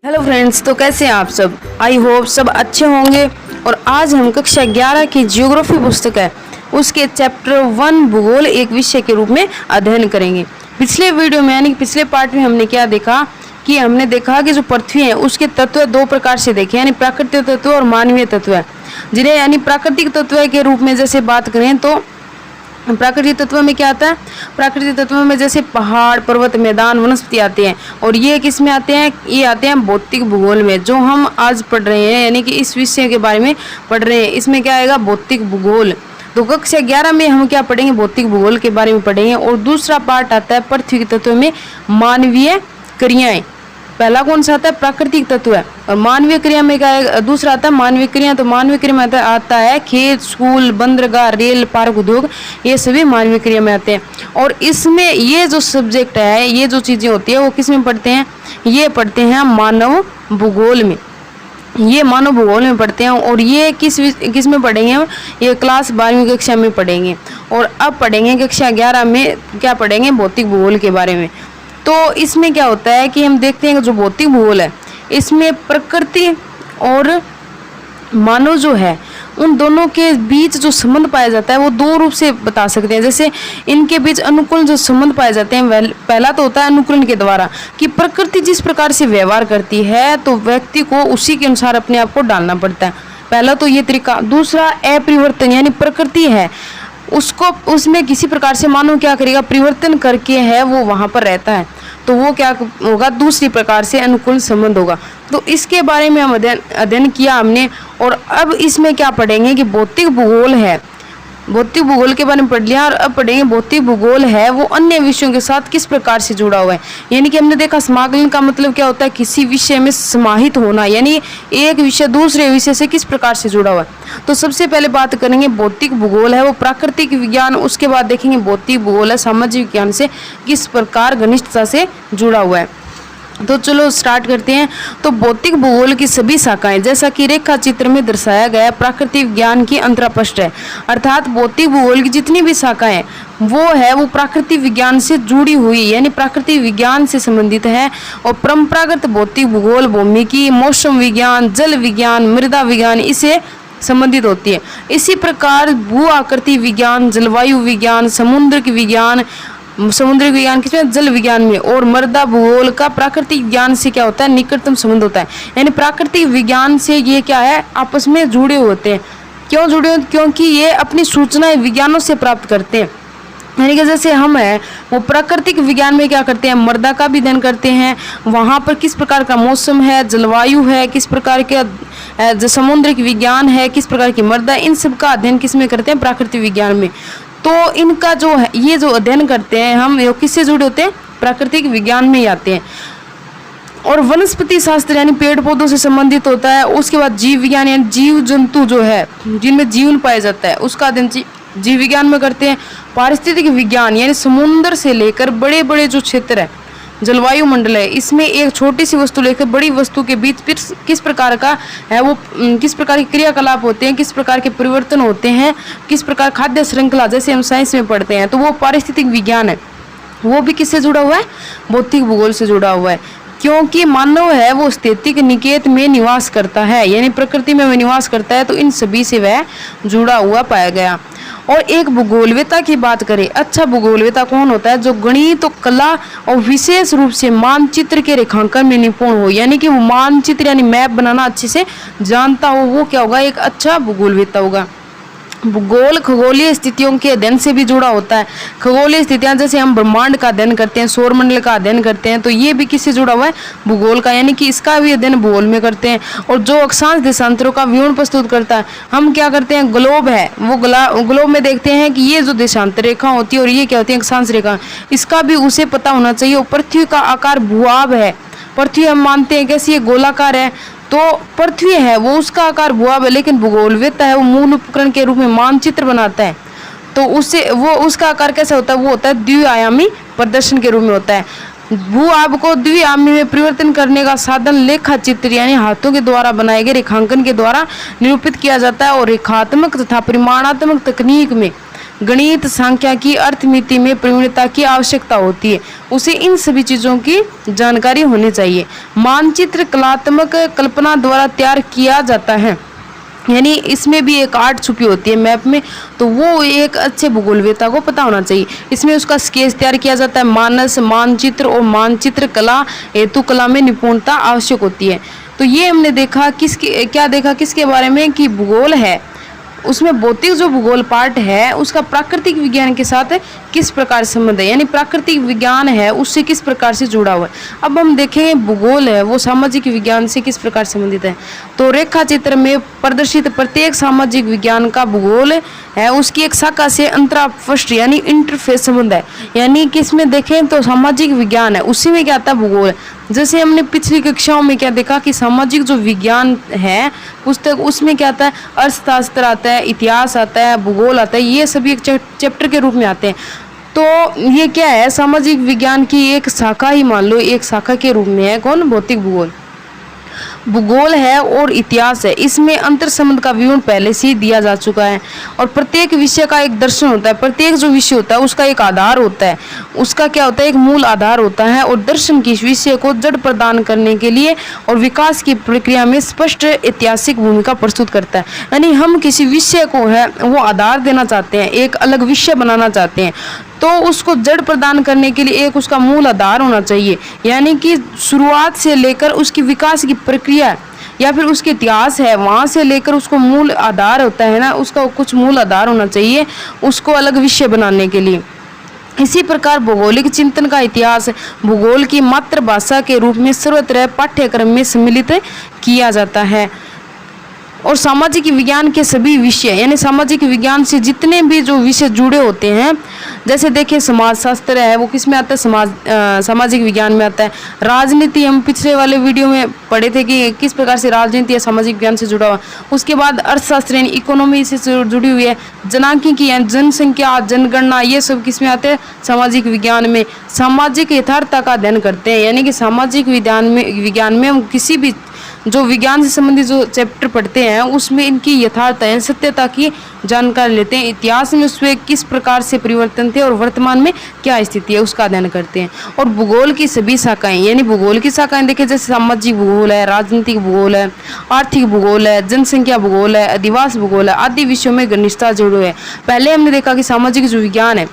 Hello friends, तो कैसे हैं आप सब। आई होप सब अच्छे होंगे। और आज हम कक्षा 11 की ज्योग्राफी पुस्तक है उसके चैप्टर 1 भूगोल एक विषय के रूप में अध्ययन करेंगे। पिछले वीडियो में यानी कि पिछले पार्ट में हमने क्या देखा कि हमने देखा कि जो पृथ्वी है उसके तत्व दो प्रकार से देखे, यानी प्राकृतिक तत्व और मानवीय तत्व है। जिन्हें यानी प्राकृतिक तत्व के रूप में जैसे बात करें तो प्राकृतिक तत्व में क्या आता है, प्राकृतिक तत्व में जैसे पहाड़, पर्वत, मैदान, वनस्पति आते हैं। और ये किस में आते हैं, ये आते हैं भौतिक भूगोल में, जो हम आज पढ़ रहे हैं यानी कि इस विषय के बारे में पढ़ रहे हैं। इसमें क्या आएगा, भौतिक भूगोल। तो कक्षा 11 में हम क्या पढ़ेंगे, भौतिक भूगोल के बारे में पढ़ेंगे। और दूसरा पार्ट आता है पृथ्वी के तत्व में मानवीय क्रियाएं। पहला कौन सा आता है, प्राकृतिक तत्व है। और मानवीय क्रिया में क्या है, दूसरा आता है मानवीय क्रिया। तो मानवीय क्रिया में आता है खेत, स्कूल, बंदरगाह, रेल, पार्क, उद्योग, ये सभी मानवीय क्रिया में आते हैं। और इसमें ये जो सब्जेक्ट है, ये जो चीजें होती है वो किस में पढ़ते हैं, ये पढ़ते हैं मानव भूगोल में। ये मानव भूगोल में पढ़ते हैं। और ये किस में पढ़ेंगे, ये क्लास 12वीं कक्षा में पढ़ेंगे। और अब पढ़ेंगे कक्षा 11 में क्या पढ़ेंगे, भौतिक भूगोल के बारे में। तो इसमें क्या होता है कि हम देखते हैं कि जो भौतिक भूगोल है इसमें प्रकृति और मानव जो है उन दोनों के बीच जो संबंध पाया जाता है वो दो रूप से बता सकते हैं। जैसे इनके बीच अनुकूल जो संबंध पाए जाते हैं, पहला तो होता है अनुकूलन के द्वारा कि प्रकृति जिस प्रकार से व्यवहार करती है तो व्यक्ति को उसी के अनुसार अपने आप को डालना पड़ता है। पहला तो ये तरीका। दूसरा अपरिवर्तन, यानी प्रकृति है उसको उसमें किसी प्रकार से मानव क्या करेगा, परिवर्तन करके है वो वहां पर रहता है, तो वो क्या होगा, दूसरी प्रकार से अनुकूल संबंध होगा। तो इसके बारे में हम अध्ययन किया हमने। और अब इसमें क्या पढ़ेंगे कि भौतिक भूगोल है, भौतिक भूगोल के बारे में पढ़ लिया। और अब पढ़ेंगे भौतिक भूगोल है वो अन्य विषयों के साथ किस प्रकार से जुड़ा हुआ है। यानी कि हमने देखा समाकलन का मतलब क्या होता है, किसी विषय में समाहित होना, यानी एक विषय दूसरे विषय से किस प्रकार से जुड़ा हुआ है। तो सबसे पहले बात करेंगे भौतिक भूगोल है वो प्राकृतिक विज्ञान, उसके बाद देखेंगे भौतिक भूगोल है सामाजिक विज्ञान से किस प्रकार घनिष्ठता से जुड़ा हुआ है। तो चलो स्टार्ट करते हैं। तो भौतिक भूगोल की सभी शाखाएं जैसा कि रेखा चित्र में दर्शाया गया प्राकृतिक विज्ञान की अंतरापृष्ठ है। अर्थात भौतिक भूगोल की जितनी भी शाखाएं वो प्राकृतिक विज्ञान से जुड़ी हुई, यानी प्राकृतिक विज्ञान से संबंधित है। और परंपरागत भौतिक भूगोल भौमिकी, मौसम विज्ञान, जल विज्ञान, मृदा विज्ञान इससे संबंधित होती है। इसी प्रकार भू आकृति विज्ञान, जलवायु विज्ञान, समुद्र विज्ञान किसमें, जल विज्ञान में। और मृदा भूगोल का प्राकृतिक विज्ञान से क्या होता है, निकटतम संबंध होता है। यानी प्राकृतिक विज्ञान से ये क्या है, आपस में जुड़े होते हैं। क्यों जुड़े होते, क्योंकि ये अपनी सूचनाएं विज्ञानों से प्राप्त करते हैं। यानी कि जैसे हम है वो प्राकृतिक विज्ञान में क्या करते हैं, मृदा का भी अध्ययन करते हैं, वहाँ पर किस प्रकार का मौसम है, जलवायु है, किस प्रकार के जो समुद्र की विज्ञान है, किस प्रकार की मृदा, इन सब का अध्ययन किस में करते हैं, प्राकृतिक विज्ञान में। तो इनका जो है ये जो अध्ययन करते हैं हम, ये किससे जुड़े होते हैं, प्राकृतिक विज्ञान में ही आते हैं। और वनस्पति शास्त्र यानी पेड़ पौधों से संबंधित होता है। उसके बाद जीव विज्ञान यानी जीव जंतु जो है जिनमें जीवन पाया जाता है उसका अध्ययन जीव विज्ञान में करते हैं। पारिस्थितिक विज्ञान यानी समुद्र से लेकर बड़े बड़े जो क्षेत्र है, जलवायु मंडल है, इसमें एक छोटी सी वस्तु लेकर बड़ी वस्तु के बीच फिर किस प्रकार का है वो, किस प्रकार के क्रियाकलाप होते हैं, किस प्रकार के परिवर्तन होते हैं, किस प्रकार खाद्य श्रृंखला जैसे हम साइंस में पढ़ते हैं, तो वो पारिस्थितिक विज्ञान है। वो भी किससे जुड़ा हुआ है, भौतिक भूगोल से जुड़ा हुआ है। क्योंकि मानव है वो स्थैतिक निकेत में निवास करता है, यानी प्रकृति में वह निवास करता है, तो इन सभी से वह जुड़ा हुआ पाया गया। और एक भूगोलवेता की बात करें, अच्छा भूगोलवेता कौन होता है, जो गणित, कला और विशेष रूप से मानचित्र के रेखांकन में निपुण हो, यानी कि वो मानचित्र यानी मैप बनाना अच्छे से जानता हो, वो क्या होगा, एक अच्छा भूगोलवेता होगा। भूगोल खगोलीय स्थितियों के अध्ययन से भी जुड़ा होता है। खगोलीय स्थितियां जैसे हम ब्रह्मांड का अध्ययन करते हैं, सौरमंडल का अध्ययन करते हैं, तो ये भी किससे जुड़ा हुआ है, भूगोल का, यानी कि इसका भी अध्ययन भूगोल में करते हैं। और जो अक्षांश देशांतरों का विवरण प्रस्तुत करता है, हम क्या करते हैं, ग्लोब है वो ग्लोब में देखते हैं कि ये जो देशांतर रेखा होती है और ये क्या होती है, अक्षांश रेखा, इसका भी उसे पता होना चाहिए। और पृथ्वी का आकार भूआब है, पृथ्वी हम मानते हैं कैसी, ये गोलाकार है, तो पृथ्वी है वो उसका आकार भूआब है, लेकिन भूगोलवेत्ता है वो मूल उपकरण के रूप में मानचित्र बनाता है, तो उससे वो उसका आकार कैसा होता है, वो होता है द्विआयामी प्रदर्शन के रूप में होता है। भूआब को द्विआयामी में परिवर्तन करने का साधन लेखा चित्र यानी हाथों के द्वारा बनाए गए रेखांकन के द्वारा निरूपित किया जाता है। और रेखात्मक तथा परिमाणात्मक तकनीक में गणित, सांख्यिकी, अर्थमिति में प्रवीणता की आवश्यकता होती है, उसे इन सभी चीज़ों की जानकारी होनी चाहिए। मानचित्र कलात्मक कल्पना द्वारा तैयार किया जाता है, यानी इसमें भी एक आर्ट छुपी होती है मैप में, तो वो एक अच्छे भूगोलवेत्ता को पता होना चाहिए। इसमें उसका स्केच तैयार किया जाता है। मानस, मानचित्र और मानचित्र कला हेतु कला में निपुणता आवश्यक होती है। तो ये हमने देखा किसके बारे में कि भूगोल है, उसमें भौतिक जो भूगोल पार्ट है उसका प्राकृतिक विज्ञान के साथ किस प्रकार संबंध है, यानी प्राकृतिक विज्ञान है उससे किस प्रकार से जुड़ा हुआ है। अब हम देखेंगे भूगोल है वो सामाजिक विज्ञान से किस प्रकार संबंधित है। तो रेखा चित्र में प्रदर्शित प्रत्येक सामाजिक विज्ञान का भूगोल है उसकी एक शाखा से अंतरापृष्ठ यानी इंटरफेस संबंध है, यानी कि इसमें देखें तो सामाजिक विज्ञान है उसी में क्या आता है भूगोल है। जैसे हमने पिछली कक्षाओं में क्या देखा कि सामाजिक जो विज्ञान है पुस्तक उसमें क्या आता है, अर्थशास्त्र आता है, इतिहास आता है, भूगोल आता है, ये सभी एक चैप्टर के रूप में आते हैं। तो ये क्या है, सामाजिक विज्ञान की एक शाखा ही मान लो, एक शाखा के रूप में है कौन, भौतिक भूगोल। भूगोल है और इतिहास है, इसमें अंतर संबंध का विवरण पहले से ही दिया जा चुका है। और प्रत्येक विषय का एक दर्शन होता है, प्रत्येक जो विषय होता है उसका एक आधार होता है, उसका क्या होता है, एक मूल आधार होता है। और दर्शन की विषय को जड़ प्रदान करने के लिए और विकास की प्रक्रिया में स्पष्ट ऐतिहासिक भूमिका प्रस्तुत करता है। यानी हम किसी विषय को है वो आधार देना चाहते हैं, एक अलग विषय बनाना चाहते हैं, तो उसको जड़ प्रदान करने के लिए एक उसका मूल आधार होना चाहिए, यानी कि शुरुआत से लेकर उसकी विकास की प्रक्रिया या फिर उसके इतिहास है वहाँ से लेकर उसको मूल आधार होता है ना, उसका कुछ मूल आधार होना चाहिए उसको अलग विषय बनाने के लिए। इसी प्रकार भौगोलिक चिंतन का इतिहास भूगोल की मातृभाषा के रूप में सर्वत्र पाठ्यक्रम में सम्मिलित किया जाता है। और सामाजिक विज्ञान के सभी विषय यानी सामाजिक विज्ञान से जितने भी जो विषय जुड़े होते हैं, जैसे देखिए समाजशास्त्र है वो किस में आता है, सामाजिक विज्ञान में आता है। राजनीति हम पिछले वाले वीडियो में पढ़े थे कि किस प्रकार से राजनीति या सामाजिक विज्ञान से जुड़ा हुआ। उसके बाद अर्थशास्त्र यानी इकोनॉमी से जुड़ी हुई है। जनांकिकी यानी जनसंख्या, जनगणना, ये सब किस में आते हैं, सामाजिक विज्ञान में। सामाजिक यथार्थता का अध्ययन करते हैं, यानी कि सामाजिक विज्ञान में हम किसी भी जो विज्ञान से संबंधित जो चैप्टर पढ़ते हैं उसमें इनकी यथार्थता यानी सत्यता की जानकारी लेते हैं। इतिहास में उसमें किस प्रकार से परिवर्तन थे और वर्तमान में क्या स्थिति है उसका अध्ययन करते हैं। और भूगोल की सभी शाखाएं यानी भूगोल की शाखाएं देखिए, जैसे सामाजिक भूगोल है, राजनीतिक भूगोल है, आर्थिक भूगोल है, जनसंख्या भूगोल है, अधिवास भूगोल है, आदि विषयों में घनिष्ठता जुड़े है। पहले हमने देखा कि सामाजिक जो विज्ञान है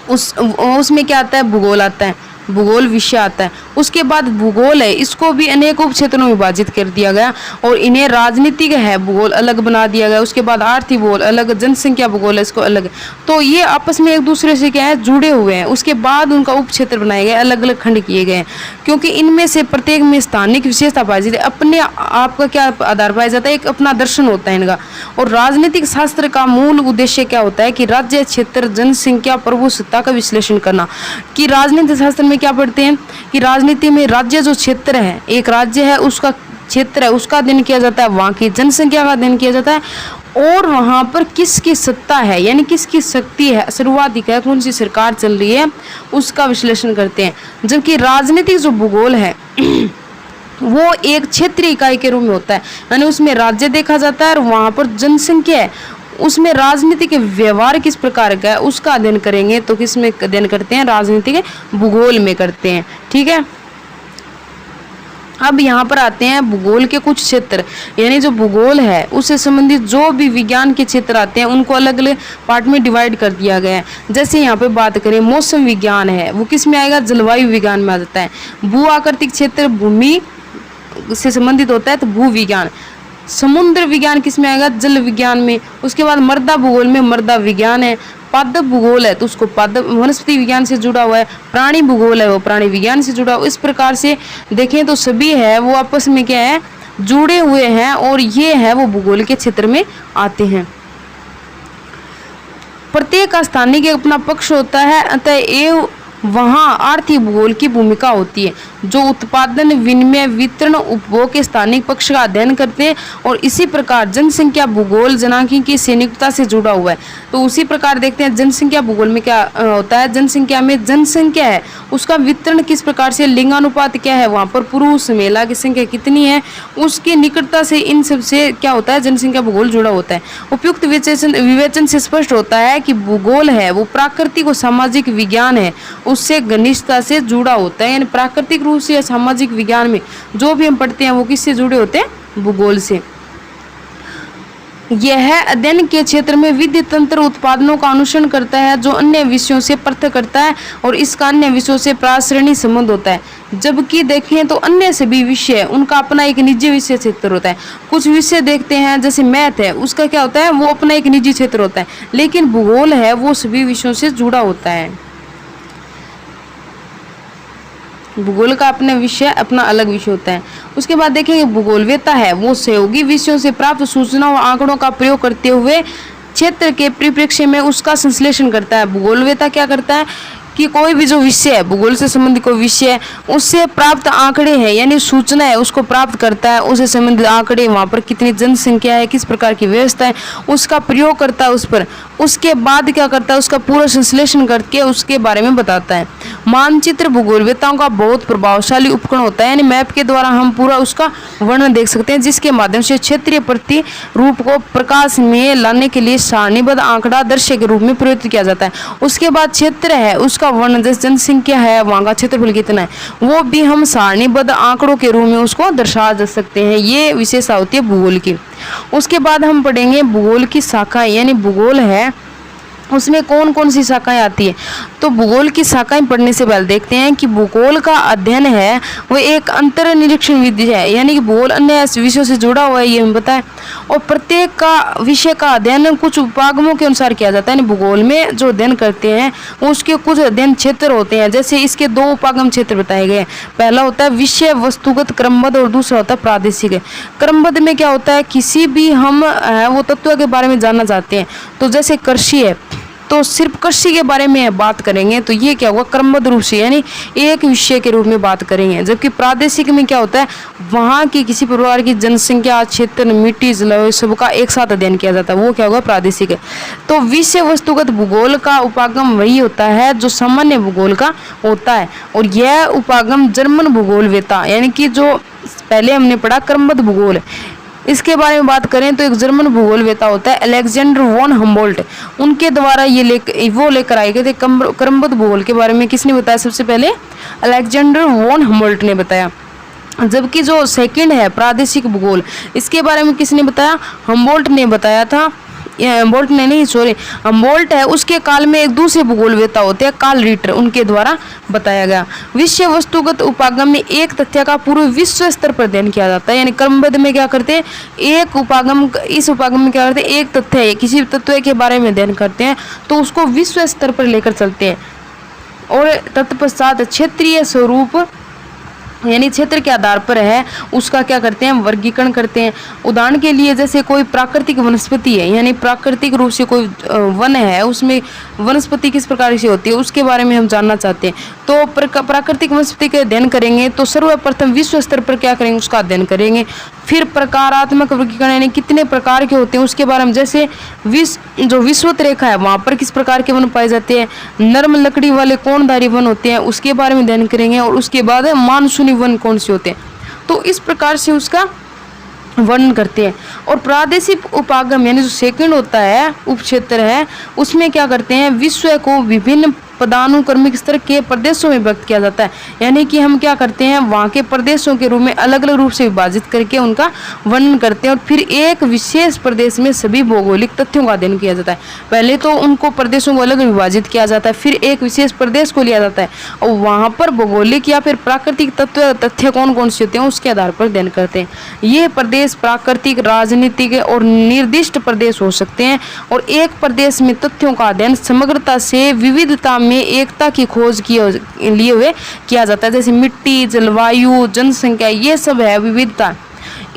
उसमें क्या आता है, भूगोल आता है, भूगोल विषय आता है। उसके बाद भूगोल है इसको भी अनेक उप क्षेत्रों में विभाजित कर दिया गया और इन्हें राजनीतिक है भूगोल अलग बना दिया गया। उसके बाद आर्थिक भूगोल अलग, जनसंख्या भूगोल है इसको अलग। तो ये आपस में एक दूसरे से क्या है, जुड़े हुए हैं। उसके बाद उनका उप क्षेत्र बनाए गए, अलग अलग खंड किए गए, क्योंकि इनमें से प्रत्येक में स्थानिक विशेषता पाई जाती है, अपने आप का क्या आधार पाया जाता है, एक अपना दर्शन होता है इनका। और राजनीतिक शास्त्र का मूल उद्देश्य क्या होता है कि राज्य, क्षेत्र, जनसंख्या, प्रभुसत्ता का विश्लेषण करना। कि राजनीतिक शास्त्र में क्या पढ़ते हैं कि राजनीति में राज्य जो क्षेत्र है, एक राज्य है उसका क्षेत्र है उसका अध्ययन किया जाता है, वहाँ की जनसंख्या का अध्ययन किया जाता है और वहाँ पर किसकी सत्ता है यानी किसकी शक्ति है, सर्वाधिक है, कौन सी सरकार चल रही है उसका विश्लेषण करते हैं। जबकि राजनीतिक जो भूगोल है वो एक क्षेत्रीय इकाई के रूप में होता है, यानी उसमें राज्य देखा जाता है और वहाँ पर जनसंख्या है, उसमें राजनीतिक व्यवहार किस प्रकार का है उसका अध्ययन करेंगे। तो किस में अध्ययन करते हैं, राजनीतिक भूगोल में करते हैं। ठीक है, अब यहाँ पर आते हैं भूगोल के कुछ क्षेत्र, यानी जो भूगोल है उससे संबंधित जो भी विज्ञान के क्षेत्र आते हैं उनको अलग अलग पार्ट में डिवाइड कर दिया गया है। जैसे यहाँ पे बात करें मौसम विज्ञान है वो किस में आएगा, जलवायु विज्ञान में आ जाता है। भू आकृतिक क्षेत्र भूमि से संबंधित होता है तो भू विज्ञान। समुद्र विज्ञान किस में आएगा, जल विज्ञान में। उसके बाद मृदा भूगोल में मृदा विज्ञान है। पादप भूगोल है तो उसको पादप वनस्पति विज्ञान से जुड़ा हुआ है। प्राणी भूगोल है वो प्राणी विज्ञान से जुड़ा हुआ। इस प्रकार से देखें तो सभी है वो आपस में क्या है, जुड़े हुए हैं और ये है वो भूगोल के क्षेत्र में आते हैं। प्रत्येक स्थानीय के अपना पक्ष होता है, अतः वहाँ आर्थिक भूगोल की भूमिका होती है, जो उत्पादन, विनिमय, वितरण, उपभोग के स्थानिक पक्ष का अध्ययन करते हैं। और इसी प्रकार जनसंख्या भूगोल जनसांख्यिकी से निकटता से जुड़ा हुआ है। तो उसी प्रकार देखते हैं जनसंख्या भूगोल में क्या होता है। जनसंख्या में जनसंख्या है, उसका वितरण किस प्रकार से, लिंगानुपात क्या है, वहाँ पर पुरुष महिला की संख्या कितनी है, उसकी निकटता से इन सब से क्या होता है, जनसंख्या भूगोल जुड़ा होता है। उपयुक्त विवेचन से स्पष्ट होता है कि भूगोल है वो प्राकृतिक और सामाजिक विज्ञान है, उससे घनिष्ठता से जुड़ा होता है। यानी प्राकृतिक रूप से या सामाजिक विज्ञान में जो भी हम पढ़ते हैं वो किससे जुड़े होते हैं, भूगोल से। यह अध्ययन के क्षेत्र में विद्युत तंत्र उत्पादनों का अनुसरण करता है, जो अन्य विषयों से पृथक करता है और इसका अन्य विषयों से प्राश्रेणी संबंध होता है। जबकि देखें तो अन्य सभी विषय उनका अपना एक निजी विषय क्षेत्र होता है। कुछ विषय देखते हैं जैसे मैथ है, उसका क्या होता है, वो अपना एक निजी क्षेत्र होता है, लेकिन भूगोल है वो सभी विषयों से जुड़ा होता है। भूगोल का अपने विषय अपना अलग विषय होता है। उसके बाद देखेंगे भूगोलवेत्ता है वो सहयोगी विषयों से प्राप्त सूचना और आंकड़ों का प्रयोग करते हुए क्षेत्र के परिप्रेक्ष्य में उसका संश्लेषण करता है। भूगोलवेत्ता क्या करता है कि कोई भी जो विषय है, भूगोल से संबंधित कोई विषय है, उससे प्राप्त आंकड़े हैं यानी सूचना है, उसको प्राप्त करता है, उससे संबंधित आंकड़े, वहाँ पर कितनी जनसंख्या है, किस प्रकार की व्यवस्था है, उसका प्रयोग करता है उस पर। उसके बाद क्या करता है, उसका पूरा संश्लेषण करके उसके बारे में बताता है। मानचित्र भूगोलवेत्ताओं का बहुत प्रभावशाली उपकरण होता है, यानी मैप के द्वारा हम पूरा उसका वर्णन देख सकते हैं, जिसके माध्यम से क्षेत्रीय प्रतिरूप को प्रकाश में लाने के लिए सारणीबद्ध आंकड़ा दृश्य के रूप में प्रयुक्त किया जाता है। उसके बाद क्षेत्र है उसका वर्णन, जैसे जनसंख्या है, वहाँ का क्षेत्रफल कितना है, वो भी हम सारणीबद्ध आंकड़ों के रूप में उसको दर्शा जा सकते हैं। ये विशेषता होती है भूगोल की। उसके बाद हम पढ़ेंगे भूगोल की शाखाएं, यानी भूगोल है उसमें कौन कौन सी शाखाएं आती है। तो भूगोल की शाखाएं पढ़ने से पहले देखते हैं कि भूगोल का अध्ययन है वो एक अंतर निरीक्षण विधि है, यानी कि भूगोल अन्य विषयों से जुड़ा हुआ है, ये हमें पता है। और प्रत्येक का विषय का अध्ययन कुछ उपागमों के अनुसार किया जाता है, यानी भूगोल में जो अध्ययन करते हैं उसके कुछ अध्ययन क्षेत्र होते हैं। जैसे इसके दो उपागम क्षेत्र बताए गए। पहला होता है विषय वस्तुगत क्रमबद्ध और दूसरा होता है प्रादेशिक। क्रमबद्ध में क्या होता है, किसी भी हम वो तत्व के बारे में जानना चाहते हैं, तो जैसे कृषि है तो सिर्फ कृषि के बारे में बात करेंगे, तो ये क्या होगा, क्रमबद्ध रूप से यानी एक विषय के रूप में बात करेंगे। जबकि प्रादेशिक में क्या होता है, वहाँ की किसी प्रकार की जनसंख्या, क्षेत्र, मिट्टी, जलवायु सबका एक साथ अध्ययन किया जाता है, वो क्या होगा, प्रादेशिक है। तो विषय वस्तुगत भूगोल का उपागम वही होता है जो सामान्य भूगोल का होता है, और यह उपागम जर्मन भूगोलवेत्ता यानी कि जो पहले हमने पढ़ा क्रमबद्ध भूगोल, इसके बारे में बात करें तो एक जर्मन भूगोलवेत्ता होता है अलेक्जेंडर वॉन हम्बोल्ट, उनके द्वारा ये लेकर आए गए थे क्रमबद्ध भूगोल के बारे में। किसने बताया, सबसे पहले अलेक्जेंडर वॉन हम्बोल्ट ने बताया। जबकि जो सेकंड है प्रादेशिक भूगोल, इसके बारे में किसने बताया, हम्बोल्ट ने बताया था। हम्बोल्ट ने नहीं, सॉरी, हम्बोल्ट है उसके काल में एक दूसरे भूगोलवेत्ता होते हैं कार्ल रिटर, उनके द्वारा बताया गया। विषय वस्तुगत उपागम में एक तथ्य का पूरे विश्व स्तर पर अध्ययन किया जाता है, यानी क्रमबद्ध में क्या करते हैं, एक उपागम, इस उपागम में क्या करते हैं, एक तथ्य है, किसी तत्व के बारे में अध्ययन करते हैं तो उसको विश्व स्तर पर लेकर चलते हैं। और तत्पश्चात क्षेत्रीय स्वरूप यानी क्षेत्र के आधार पर है उसका क्या करते हैं, वर्गीकरण करते हैं। उदाहरण के लिए जैसे कोई प्राकृतिक वनस्पति है, यानी प्राकृतिक रूप से कोई वन है, उसमें वनस्पति किस प्रकार से होती है उसके बारे में हम जानना चाहते हैं, तो प्राकृतिक वनस्पति का अध्ययन करेंगे तो सर्वप्रथम विश्व स्तर पर क्या करेंगे, उसका अध्ययन करेंगे। फिर प्रकारात्मक वर्गीकरण यानी कितने प्रकार के होते हैं उसके बारे में, जैसे जो विषुवत रेखा है वहाँ पर किस प्रकार के वन पाए जाते हैं, नर्म लकड़ी वाले कोणधारी वन होते हैं उसके बारे में अध्ययन करेंगे, और उसके बाद मानसूनी वन कौन से होते हैं, तो इस प्रकार से उसका वर्णन करते हैं। और प्रादेशिक उपागम यानी जो सेकंड होता है उपक्षेत्र है, उसमें क्या करते हैं, विश्व को विभिन्न पदानुक्रमिक स्तर के प्रदेशों में व्यक्त किया जाता है, यानी कि हम क्या करते हैं, वहाँ के प्रदेशों के रूप में अलग अलग रूप से विभाजित करके उनका वर्णन करते हैं, और फिर एक विशेष प्रदेश में सभी भौगोलिक तथ्यों का अध्ययन किया जाता है। पहले तो उनको प्रदेशों को अलग विभाजित किया जाता है, फिर एक विशेष प्रदेश को लिया जाता है और वहाँ पर भौगोलिक या फिर प्राकृतिक तथ्य कौन कौन से होते हैं उसके आधार पर अध्ययन करते हैं। ये प्रदेश प्राकृतिक, राजनीतिक और निर्दिष्ट प्रदेश हो सकते हैं, और एक प्रदेश में तथ्यों का अध्ययन समग्रता से विविधता में एकता की खोज लिए हुए किया जाता है। जैसे मिट्टी, जलवायु, जनसंख्या, ये सब है विविधता,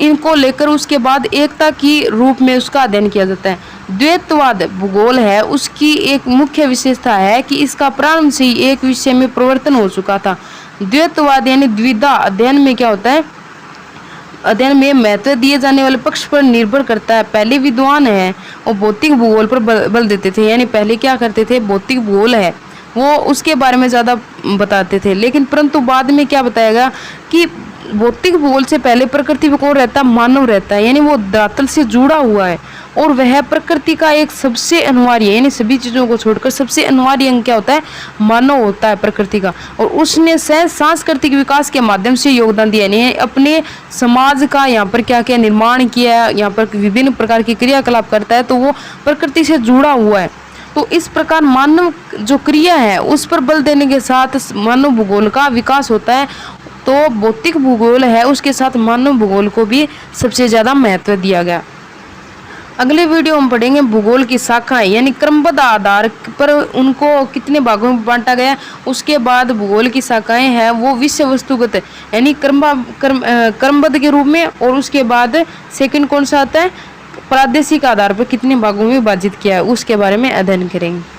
इनको लेकर उसके बाद एकता की रूप में उसका अध्ययन किया जाता है। द्वैतवाद भूगोल है उसकी एक मुख्य विशेषता है कि इसका प्रारंभ से ही एक विषय में परिवर्तन हो चुका था। द्वैतवाद यानी द्विधा अध्ययन में क्या होता है, अध्ययन में महत्व दिए जाने वाले पक्ष पर निर्भर करता है। पहले विद्वान है और भौतिक भूगोल पर बल देते थे, यानी पहले क्या करते थे, भौतिक भूगोल है वो उसके बारे में ज़्यादा बताते थे, लेकिन परंतु बाद में क्या बताएगा कि भौतिक भूगोल से पहले प्रकृति में कौन रहता है, मानव रहता है, यानी वो धरातल से जुड़ा हुआ है और वह प्रकृति का एक सबसे अनिवार्य, यानी सभी चीज़ों को छोड़कर सबसे अनिवार्य अंग क्या होता है, मानव होता है प्रकृति का। और उसने सांस्कृतिक विकास के माध्यम से योगदान दिया, यानी अपने समाज का यहाँ पर क्या क्या निर्माण किया है, यहाँ पर विभिन्न प्रकार की क्रियाकलाप करता है, तो वो प्रकृति से जुड़ा हुआ है। तो इस प्रकार मानव जो क्रिया है उस पर बल देने के साथ मानव भूगोल का विकास होता है। तो भौतिक भूगोल है उसके साथ मानव भूगोल को भी सबसे ज़्यादा महत्व दिया गया। अगले वीडियो हम पढ़ेंगे भूगोल की शाखाएं, यानी क्रमबद्ध आधार पर उनको कितने भागों में बांटा गया। उसके बाद भूगोल की शाखाएं हैं वो विषय वस्तुगत यानी क्रमबद्ध के रूप में, और उसके बाद सेकंड कौन सा आता है, प्रादेशिक आधार पर कितने भागों में विभाजित किया है, उसके बारे में अध्ययन करेंगे।